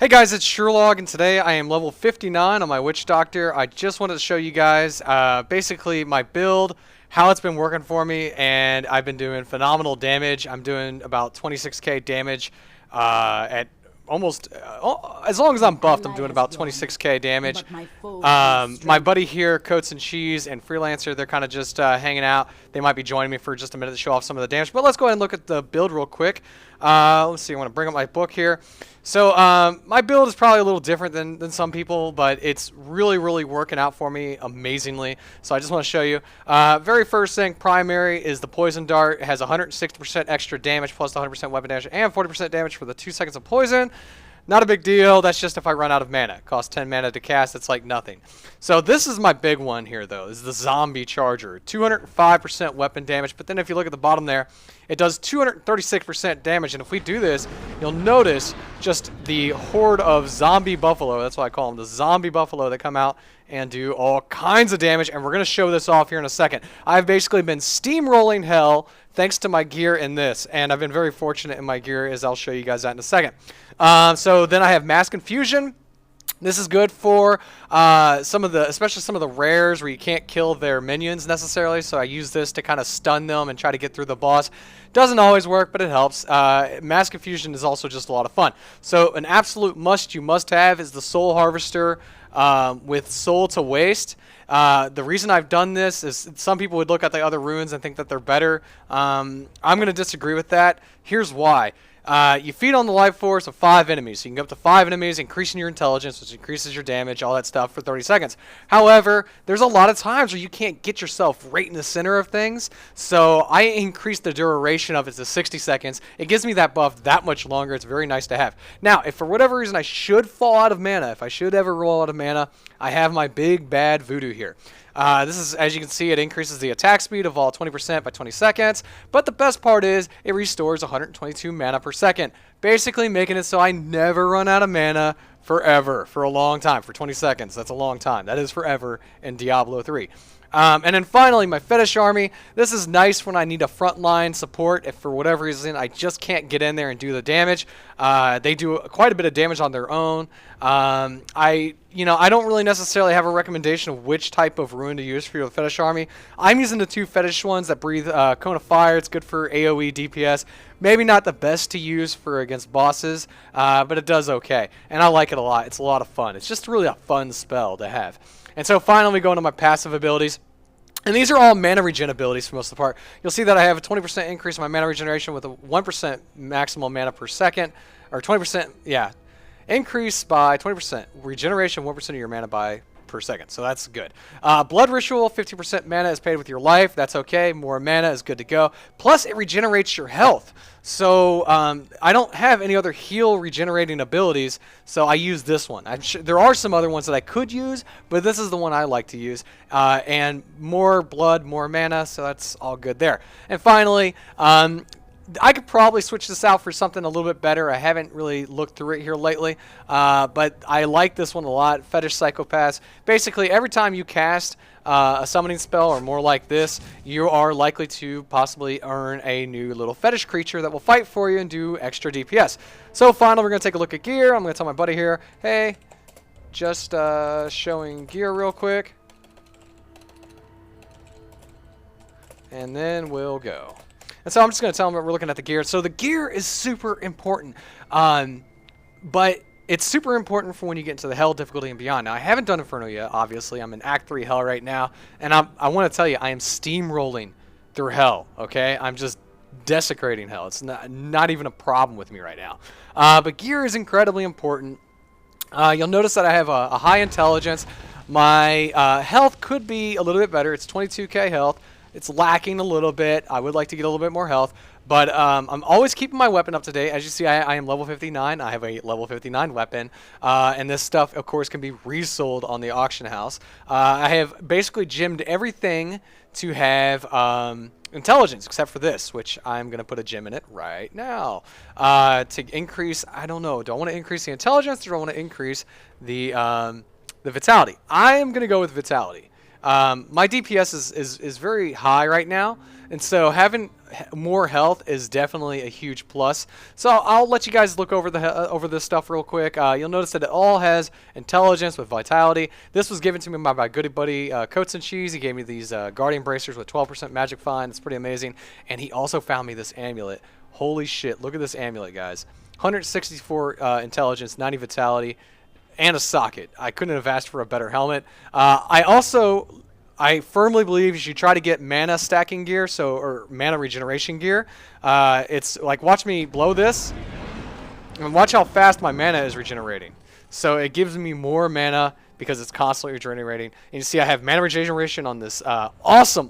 Hey guys, it's Surelog, and today I am level 59 on my Witch Doctor. I just wanted to show you guys basically my build, how it's been working for me, and I've been doing phenomenal damage. I'm doing about 26k damage at almost, as long as I'm buffed, I'm doing about 26k damage. My buddy here, Coats and Cheese and Freelancer, they're kind of just hanging out. They might be joining me for just a minute to show off some of the damage, but let's go ahead and look at the build real quick. Let's see, I want to bring up my book here. So my build is probably a little different than some people, but it's really working out for me amazingly. So I just want to show you. Very first thing, primary, is the poison dart. It has 160% extra damage plus the 100% weapon damage and 40% damage for the 2 seconds of poison. Not a big deal. That's just if I run out of mana. It costs 10 mana to cast. It's like nothing. So this is my big one here, though. This is the zombie charger. 205% weapon damage. But then if you look at the bottom there, it does 236% damage. And if we do this, you'll notice just the horde of zombie buffalo. That's what I call them. The zombie buffalo that come out and do all kinds of damage. And we're going to show this off here in a second. I've basically been steamrolling hell thanks to my gear in this. And I've been very fortunate in my gear, as I'll show you guys that in a second. So then I have Mass Confusion. This is good for especially some of the rares where you can't kill their minions necessarily. So I use this to kind of stun them and try to get through the boss. Doesn't always work, but it helps. Mass Confusion is also just a lot of fun. So an absolute you must have is the Soul Harvester with Soul to Waste. The reason I've done this is some people would look at the other runes and think that they're better. I'm going to disagree with that. Here's why. You feed on the life force of 5 enemies. So you can go up to 5 enemies, increasing your intelligence, which increases your damage, all that stuff for 30 seconds. However, there's a lot of times where you can't get yourself right in the center of things. So I increased the duration of it to 60 seconds. It gives me that buff that much longer. It's very nice to have. Now, if for whatever reason I should fall out of mana, if I should ever roll out of mana, I have my big bad voodoo here. This is, as you can see, it increases the attack speed of all 20% by 20 seconds. But the best part is it restores 122 mana per second, basically making it so I never run out of mana forever, for a long time. For 20 seconds, that's a long time. That is forever in Diablo 3. And then finally, my Fetish Army. This is nice when I need a frontline support. If for whatever reason I just can't get in there and do the damage. They do quite a bit of damage on their own. I don't really necessarily have a recommendation of which type of rune to use for your Fetish Army. I'm using the 2 Fetish ones that breathe Cone of Fire. It's good for AoE DPS. Maybe not the best to use for against bosses, but it does okay. And I like it a lot. It's a lot of fun. It's just really a fun spell to have. And so finally we go into my passive abilities. And these are all mana regen abilities for most of the part. You'll see that I have a 20% increase in my mana regeneration with a 1% maximum mana per second. Or 20%, yeah. Increase by 20%. Regeneration 1% of your mana per second. So that's good. Blood Ritual, 50% mana is paid with your life. That's okay. More mana is good to go. Plus, it regenerates your health. So I don't have any other heal regenerating abilities, so I use this one. I'm sure there are some other ones that I could use, but this is the one I like to use. And more blood, more mana, so that's all good there. And finally, I could probably switch this out for something a little bit better. I haven't really looked through it here lately, but I like this one a lot. Fetish Psychopaths. Basically, every time you cast a summoning spell or more like this, you are likely to possibly earn a new little fetish creature that will fight for you and do extra DPS. So finally, we're going to take a look at gear. I'm going to tell my buddy here, hey, just showing gear real quick. And then we'll go. And so I'm just going to tell them that we're looking at the gear. So the gear is super important, but it's super important for when you get into the Hell difficulty and beyond. Now, I haven't done Inferno yet, obviously. I'm in Act 3 Hell right now, and I want to tell you, I am steamrolling through Hell, okay? I'm just desecrating Hell. It's not even a problem with me right now. But gear is incredibly important. You'll notice that I have a high intelligence. My health could be a little bit better. It's 22k health. It's lacking a little bit. I would like to get a little bit more health. But I'm always keeping my weapon up to date. As you see, I am level 59. I have a level 59 weapon. And this stuff, of course, can be resold on the auction house. I have basically gemmed everything to have intelligence, except for this, which I'm going to put a gem in it right now. To increase, I don't know. Do I want to increase the intelligence or do I want to increase the vitality? I am going to go with vitality. My DPS is very high right now, and so having more health is definitely a huge plus. So I'll let you guys look over over this stuff real quick. You'll notice that it all has intelligence with vitality. This was given to me by my goody buddy Coats and Cheese. He gave me these guardian bracers with 12% magic find. It's pretty amazing. And he also found me this amulet. Holy shit! Look at this amulet, guys. 164 intelligence, 90 vitality, and a socket. I couldn't have asked for a better helmet. I firmly believe you should try to get mana stacking gear, or mana regeneration gear. It's like, watch me blow this, and watch how fast my mana is regenerating. So it gives me more mana because it's constantly regenerating. And you see I have mana regeneration on this awesome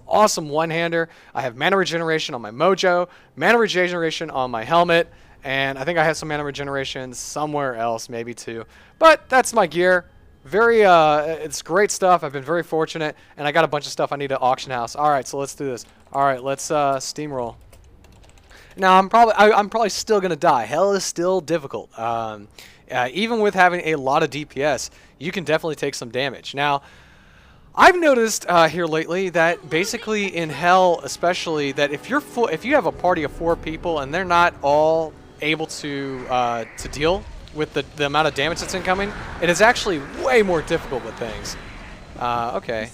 one-hander. I have mana regeneration on my mojo, mana regeneration on my helmet, and I think I have some mana regeneration somewhere else, maybe too. But that's my gear. It's great stuff. I've been very fortunate, and I got a bunch of stuff I need at auction house. All right, so let's do this. All right, let's steamroll. Now I'm probably still gonna die. Hell is still difficult. Even with having a lot of DPS, you can definitely take some damage. Now, I've noticed here lately that basically in Hell, especially, that if you have a party of 4 people and they're not all able to deal with the amount of damage that's incoming, it is actually way more difficult with things. Okay.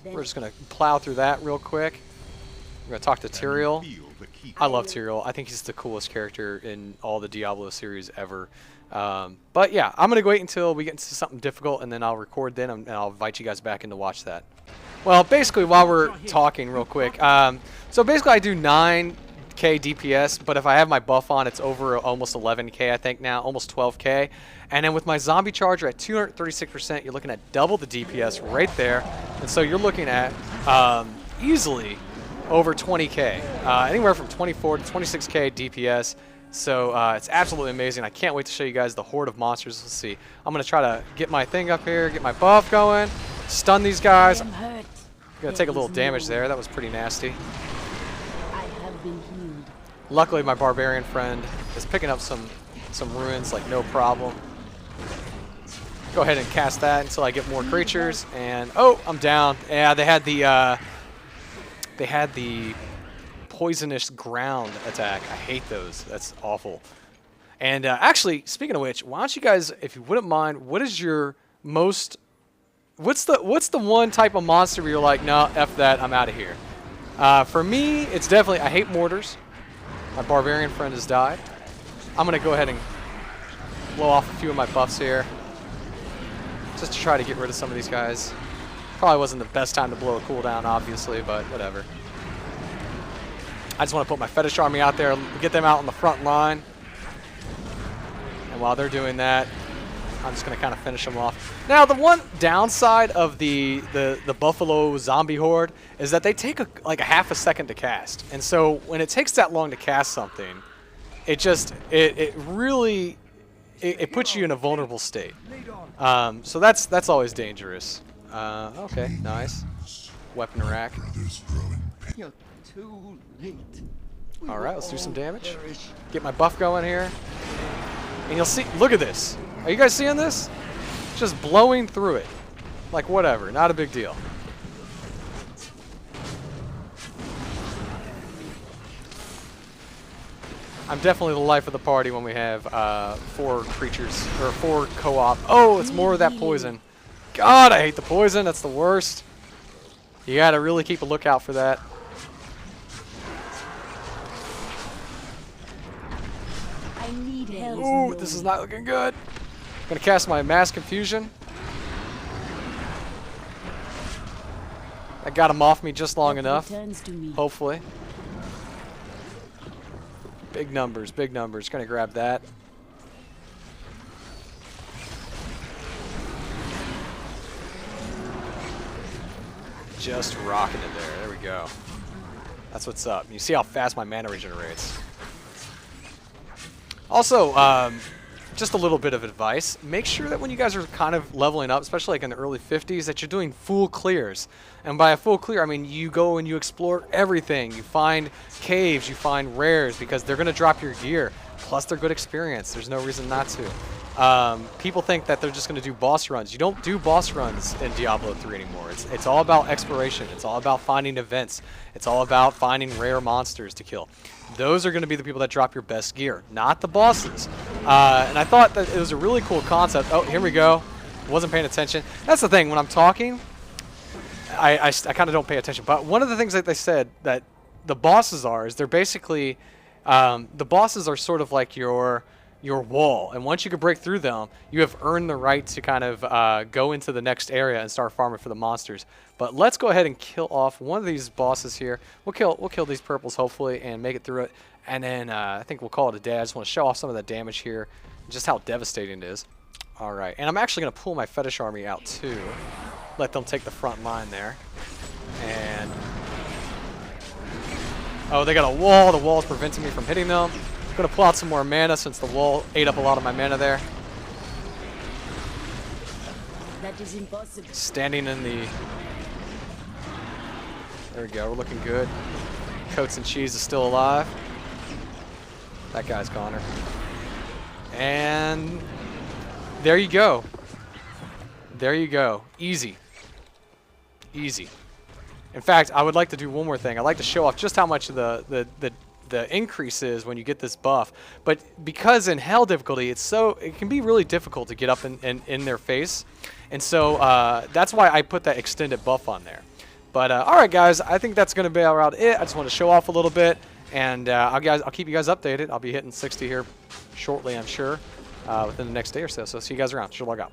We're just going to plow through that real quick. We're going to talk to Tyrael. I love Tyrael. I think he's the coolest character in all the Diablo series ever. But yeah, I'm going to wait until we get into something difficult, and then I'll record then, and I'll invite you guys back in to watch that. Well, basically, while we're talking real quick, so basically I do 9K DPS, but if I have my buff on, it's over almost 11K, I think now, almost 12K. And then with my zombie charger at 236%, you're looking at double the DPS right there. And so you're looking at easily over 20K, anywhere from 24 to 26K DPS. So it's absolutely amazing. I can't wait to show you guys the horde of monsters. Let's see. I'm going to try to get my thing up here, get my buff going, stun these guys. I'm going to take a little damage there. That was pretty nasty. Luckily, my barbarian friend is picking up some ruins like no problem. Go ahead and cast that until I get more creatures, and oh, I'm down. Yeah, they had the poisonous ground attack. I hate those. That's awful. And actually, speaking of which, why don't you guys, if you wouldn't mind, what is your most? What's the one type of monster where you're like, no, F that, I'm out of here? For me, it's definitely, I hate mortars. My barbarian friend has died. I'm going to go ahead and blow off a few of my buffs here, just to try to get rid of some of these guys. Probably wasn't the best time to blow a cooldown, obviously, but whatever. I just want to put my fetish army out there, get them out on the front line. And while they're doing that, I'm just going to kind of finish them off. Now, the one downside of the Buffalo zombie horde is that they take like a half a second to cast. And so when it takes that long to cast something, it really puts you in a vulnerable state. So that's always dangerous. Okay, nice. Weapon rack. You're too late. All right, let's do some damage. Get my buff going here. And you'll see, look at this. Are you guys seeing this? Just blowing through it. Like whatever, not a big deal. I'm definitely the life of the party when we have 4 creatures, or 4 co-op. Oh, it's more of that poison. God, I hate the poison. That's the worst. You gotta really keep a lookout for that. Ooh, this is not looking good. I'm gonna cast my Mass Confusion. I got him off me just long enough, hopefully. Big numbers, big numbers. Gonna grab that. Just rocking it there. There we go. That's what's up. You see how fast my mana regenerates. Also, just a little bit of advice. Make sure that when you guys are kind of leveling up, especially like in the early 50s, that you're doing full clears. And by a full clear, I mean you go and you explore everything. You find caves, you find rares, because they're going to drop your gear. Plus, they're good experience. There's no reason not to. People think that they're just going to do boss runs. You don't do boss runs in Diablo 3 anymore. It's all about exploration. It's all about finding events. It's all about finding rare monsters to kill. Those are going to be the people that drop your best gear, not the bosses. And I thought that it was a really cool concept. Oh, here we go. Wasn't paying attention. That's the thing. When I'm talking, I kind of don't pay attention. But one of the things that they said that the bosses are is they're basically the bosses are sort of like your wall, and once you can break through them, you have earned the right to kind of go into the next area and start farming for the monsters. But let's go ahead and kill off one of these bosses here. We'll kill these purples hopefully and make it through it, and then I think we'll call it a day. I just want to show off some of the damage here, and just how devastating it is. All right, and I'm actually going to pull my fetish army out too. Let them take the front line there. And oh, they got a wall. The wall is preventing me from hitting them. I'm going to pull out some more mana since the wall ate up a lot of my mana there. That is impossible. Standing in the... There we go. We're looking good. Coats and Cheese is still alive. That guy's goner. And there you go. There you go. Easy. Easy. In fact, I would like to do one more thing. I'd like to show off just how much the increase is when you get this buff. But because in Hell difficulty, it can be really difficult to get up in their face. And so that's why I put that extended buff on there. But all right, guys, I think that's going to be around it. I just want to show off a little bit. And I'll keep you guys updated. I'll be hitting 60 here shortly, I'm sure, within the next day or so. So see you guys around. Surelog out.